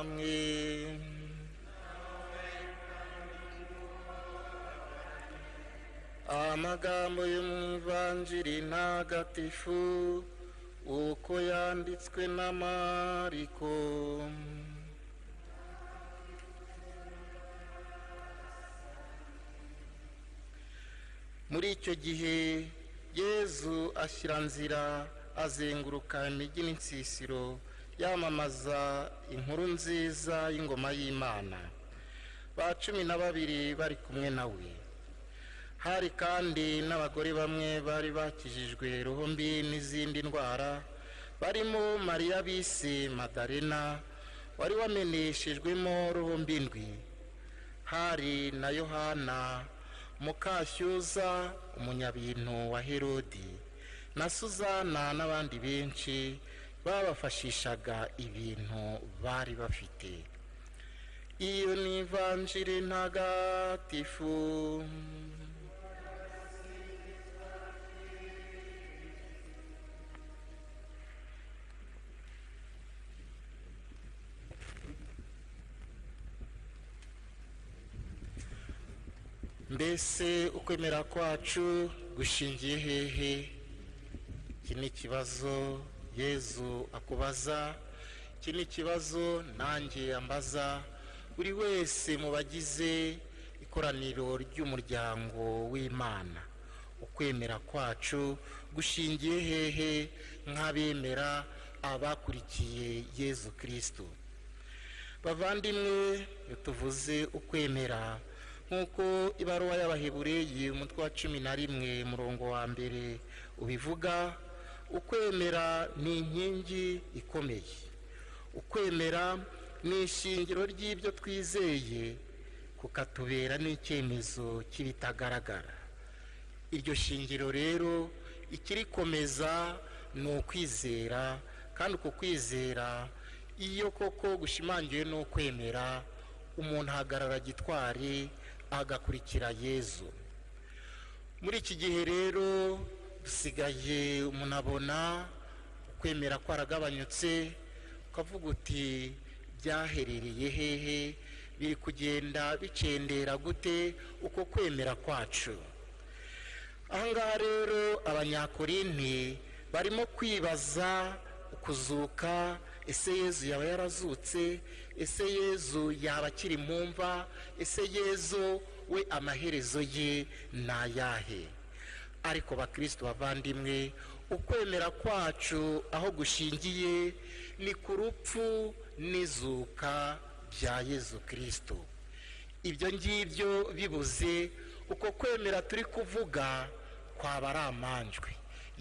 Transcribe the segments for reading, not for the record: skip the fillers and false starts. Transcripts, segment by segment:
namwe. Amagambo yo mu ivanjiri ntagatifu uko yanditswe na Mariko. Muri icyo gihe Yezu ashyira nzira azenguruka imijyi n'insisiro yamamaza inkuru nziza y'ingoma y'Imana. Ba 12 bari kumwe nawe. Hari kandi n'abagore bamwe bari bakijijwe roho mbi n'izindi ndwara, barimo Mariya bise Madalena wari wameneshejwemo roho mbi ndwi. Hari na Yohana Mukashyuza umunyabintu wa Herodi, na Suzana n'abandi benshi babafashishaga ibintu bari bafite. Iyo ni ivanjiri ntagatifu. Mbese ukwemera kwacu gushingiye hehe? Iki ni ikibazo Yezu akubaza, iki ni ikibazo nanjye ambaza buri wese mu bagize ikoraniro ry'umuryango w'Imana. Ukwemera kwacu gushingiye hehe nk'abemera abakurikiye Yezu Kristo? Bavandimwe, tuvuze ukwemera nk'uko ibaruwa y'Abahebureyi umutwe wa 11 umurongo wa 1 ubivuga, ukwemera ni inkingi ikomeye. Ukwemera ni ishingiro ry'ibyo twizeye, kukatubera n'icyemezo cy'ibitagaragara. Iryo shingiro rero ikirikomeza ni ukwizera, kandi uko kwizera iyo koko gushimangiwe no kwemera, umuntu ahagarara gitwari agakurikira Yezu. Muri iki gihe rero dusigaye umuntu abona ukwemera kwaragabanyutse, ukavuga uti byaherereye hehe, biri kugenda bicendera gute uko kwemera kwacu? Ahangaha rero Abanyakorinti barimo kwibaza ukuzuka. Ese Yezu yaba yarazutse? Ese Yezu yaba akiri mu mva? Ese Yezu we amaherezo ye nayahe? Ariko bakristo bavandimwe, ukwemera kwacu aho gushingiye ni ku rupfu n'izuka bya Yezu Kristo. Ibyo ngibyo bibuze, uko kwemera turi kuvuga kwaba ari amanjwe.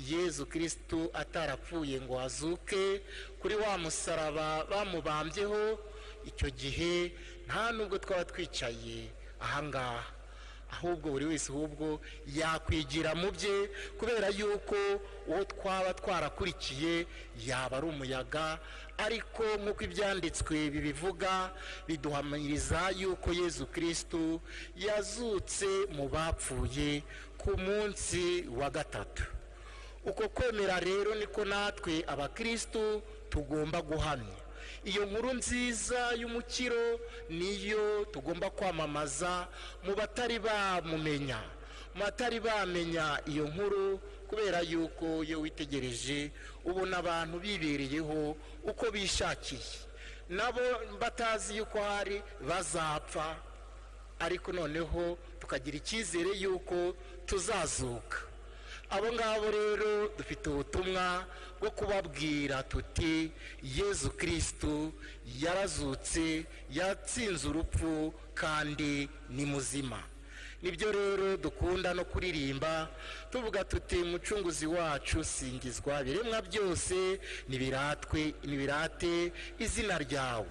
Yezu Kristo atarapfuye ngo azuke kuri wa musaraba bamubambyeho, icyo gihe nta nubwo twaba twicaye ahangaha, ahubwo buri wese ahubwo yakwigira mu bye, kubera yuko uwo twaba twarakurikiye yaba ari umuyaga. Ariko nk'uko ibyanditswe bibivuga, biduhamiriza yuko Yezu Kristo yazutse mu bapfuye ku munsi wa 3. Uko kwemera rero niko natwe abakristo tugomba guhamya. Iyo nkuru nziza y'umukiro niyo tugomba kwamamaza mu batari bamumenya, mu batari bamenya iyo nkuru, kubera yuko iyo witegereje ubona abantu bibereyeho uko bishakiye, nabo batazi yuko hari bazapfa, ariko noneho tukagira icyizere yuko tuzazuka. Abo ngabo rero dufite ubutumwa bwo kubabwira tuti Yezu Kristo yarazutse, yatsinze urupfu kandi ni muzima. Nibyo rero dukunda no kuririmba tuvuga tuti Umucunguzi wacu singizwa, ibiremwa byose nibirate izina ryawe.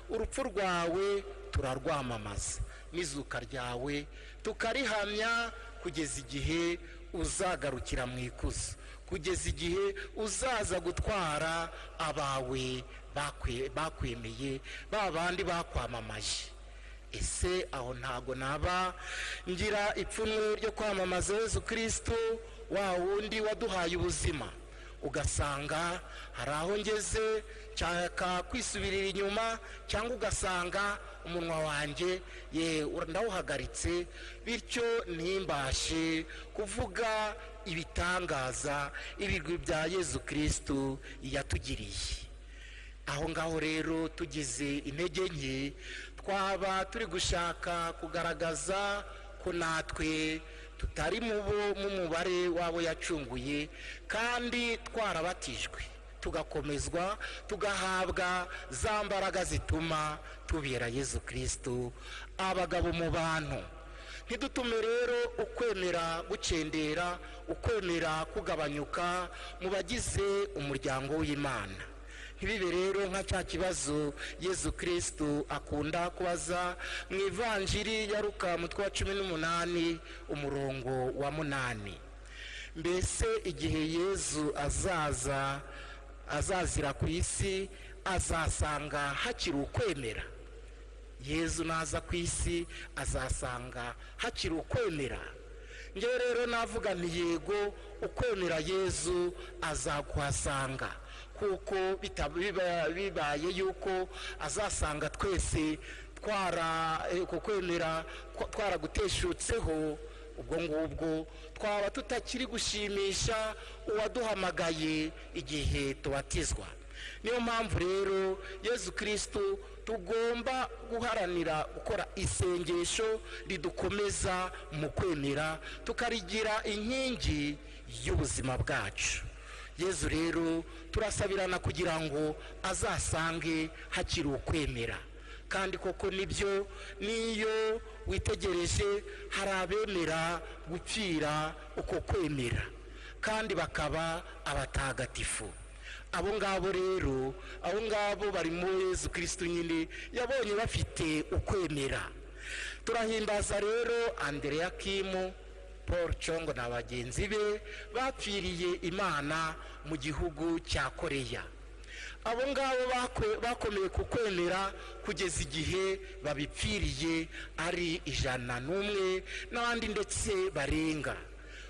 Urupfu rwawe turarwamamaza, n'izuka ryawe tukarihamya, kugeza igihe uzagarukira mu ikuzo, kugeza igihe uzaza gutwara abawe bakwemeye, ba bandi bakwamamaje. Ese aho ntago naba ngira ipfunwe ryo kwamamaza Yezu Kristo, wa wundi waduhaye ubuzima, ugasanga hari aho ngeze nshaka kwisubirira inyuma, cyangwa ugasanga umunwa wanjye ndawuhagaritse, bityo ntimbashe kuvuga ibitangaza ibigwi bya Yezu Kristo yatugiriye. aho ngaho rero tugize intege nke, twaba turi gushaka kugaragaza ko natwe tutari mu mubare wabo yacunguye, kandi twarabatijwe tugakomezwa, tugahabwa za mbaraga zituma tubera Yezu Kristo abagabo mu bantu. Ntidutume rero ukwemera gucendera, ukwemera kugabanyuka mu bagize umuryango w'Imana. Ntibibe rero nka cya kibazo Yezu Kristo akunda kubaza mu Ivanjiri ya Luka mutwe wa 18 umurongo wa 8. Mbese igihe Yezu azazira ku isi azasanga hakiri ukwemera? Yezu naza ku isi azasanga hakiri ukwemera? Njye rero navuga nti yego, ukwemera Yezu azakuhasanga, kuko bibaye yuko azasanga twese kwemera twaraguteshutseho, ubwo ngubwo twaba tutakiri gushimisha uwaduhamagaye igihe tubatizwa. Niyo mpamvu rero Yezu Kristo tugomba guharanira gukora isengesho ridukomeza mu kwemera, tukarigira inkingi y'ubuzima bwacu. Yezu rero turasabirana kugira ngo azasange hakiri ukwemera. Kandi koko nibyo, niyo witegereje hari abemera gupfira uko kwemera kandi bakaba abatagatifu. Abo ngabo rero, abo ngabo bari mu Yezu Kristo nyine yabonye bafite ukwemera. Turahimbaza rero Andrea Kimu, Paul Chongo na bagenzi be bapfiriye Imana mu gihugu cya Koreya. Abo ngabo bakomeye ku kwemera kugeza igihe babipfiriye ari 101 n'abandi ndetse barenga.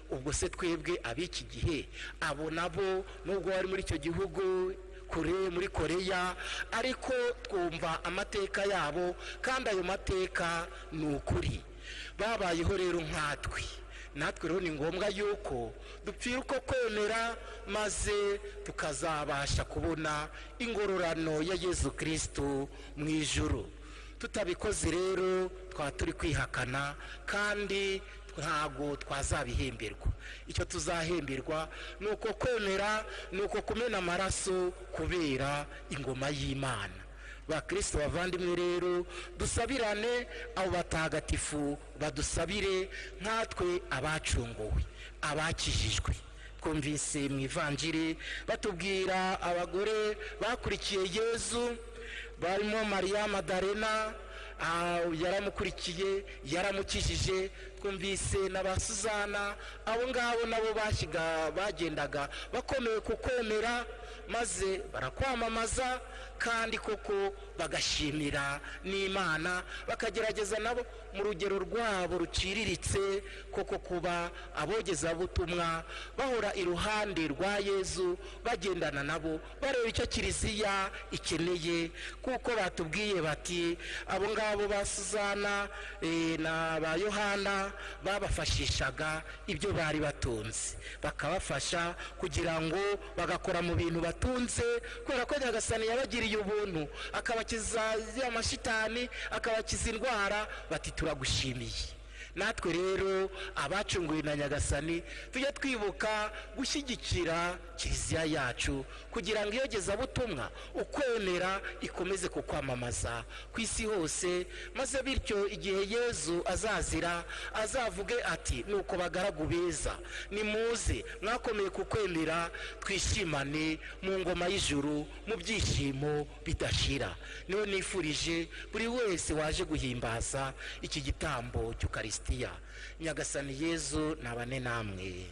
Ubwo se twebwe ab'iki gihe, abo nabo nubwo bari muri icyo gihugu kure muri Koreya, ariko twumva amateka yabo, kandi ayo mateka ni ukuri. Babayeho rero nkatwe. Natwe rero ni ngombwa yuko dupfira uko kwemera, maze tukazabasha kubona ingororano ya Yezu Kristo mu ijuru. Tutabikoze rero twaba turi kwihakana, kandi ntago twazabihemberwa. Icyo tuzahemberwa ni uko kwemera, ni uko kumena amaraso kubera ingoma y'Imana. Bakristo bavandimwe rero, dusabirane abo batagatifu badusabire nkatwe abacunguwe, abakijijwe. Twumvise mu Ivanjiri batubwira abagore bakurikiye Yezu, barimo Mariya Madalena, yaramukurikiye yaramukijije. Twumvise na ba Suzana, abo ngabo nabo bagendaga bakomeye ku kwemera, maze barakwamamaza, kandi koko bagashimira n'Imana, bakagerageza nabo mu rugero rwabo ruciriritse koko kuba abogeza butumwa, bahora iruhande rwa Yezu, bagendana nabo, bareba icyo Kiliziya ikeneye, kuko batubwiye bati abo ngabo ba Suzana na ba Yohana babafashishaga ibyo bari batunze, bakabafasha kugira ngo bagakora mu bintu batunze, kubera ko Nyagasani yabagiriye ubuntu, akabakiza amashitani, akabakiza indwara. Bati turagushimiye. Natwe rero abacunguwe na Nyagasani tujye twibuka gushyigikira Kiliziya yacu, kugira ngo iyogezabutumwa ukwemera ikomeze kukwamamaza ku isi hose, maze bityo igihe Yezu azazira azavuge ati nuko bagaragu beza, nimuze mwakomeye ku kwemera, twishimane mu ngoma y'ijuru mu byishimo bidashira. Niyo nifurije buri wese waje guhimbaza iki gitambo cy'Ukaristiya. Nyagasani Yezu nabane namwe.